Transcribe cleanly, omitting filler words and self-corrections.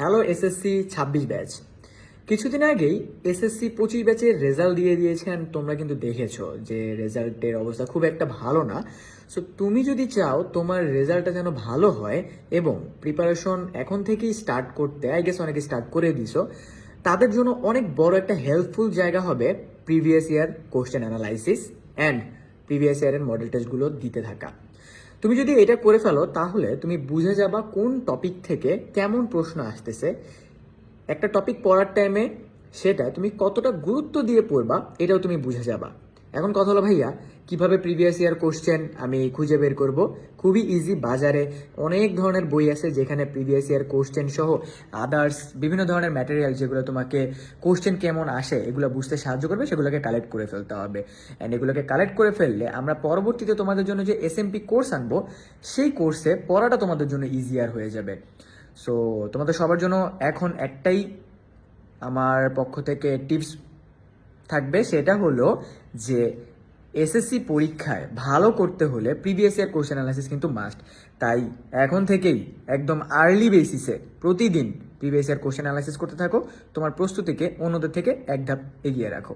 Hello SSC 26 batch. কিছুদিন আগেই SSC 25 ব্যাচের রেজাল্ট দিয়ে দিয়েছেন। তোমরা কিন্তু দেখেছো যে রেজাল্টের অবস্থা খুব একটা ভালো না। সো তুমি যদি চাও তোমার রেজাল্টটা যেন ভালো হয় এবং প্রিপারেশন এখন থেকেই স্টার্ট করতে, আই গেস অনেকে স্টার্ট করে দিছো, তাদের জন্য অনেক বড় একটা হেল্পফুল জায়গা হবে previous year question analysis and previous ইয়ারের মডেল টেস্টগুলো দিতে থাকা। তুমি যদি এটা করে ফেলো তাহলে তুমি বুঝে যাবা কোন টপিক থেকে কেমন প্রশ্ন আসতেছে। একটা টপিক পড়ার টাইমে সেটা তুমি কতটা গুরুত্ব দিয়ে পড়বা এটাও তুমি বুঝে যাবা। এখন কথা হলো ভাইয়া, কিভাবে প্রিভিয়াস ইয়ার কোশ্চেন আমি খুঁজে বের করব? খুবই ইজি। বাজারে অনেক ধরনের বই আছে যেখানে প্রিভিয়াস ইয়ার কোশ্চেন সহ আদার্স বিভিন্ন ধরনের ম্যাটেরিয়াল যেগুলো তোমাকে কোশ্চেন কেমন আসে এগুলো বুঝতে সাহায্য করবে, সেগুলোকে কালেক্ট করে ফেলতে হবে। অ্যান্ড এগুলোকে কালেক্ট করে ফেললে আমরা পরবর্তীতে তোমাদের জন্য যে এসএমপি কোর্স আনবো সেই কোর্সে পড়াটা তোমাদের জন্য ইজিয়ার হয়ে যাবে। সো তোমাদের সবার জন্য এখন একটাই আমার পক্ষ থেকে টিপস থাকবে, সেটা হলো যে এসএসসি পরীক্ষায় ভালো করতে হলে প্রিভিয়াস ইয়ার কোশ্চেন অ্যানালাইসিস কিন্তু মাস্ট। তাই এখন থেকেই একদম আর্লি বেসিসে প্রতিদিন প্রিভিয়াস ইয়ার কোশ্চেন অ্যানালাইসিস করতে থাকো, তোমার প্রস্তুতিকে অন্যদের থেকে এক ধাপ এগিয়ে রাখো।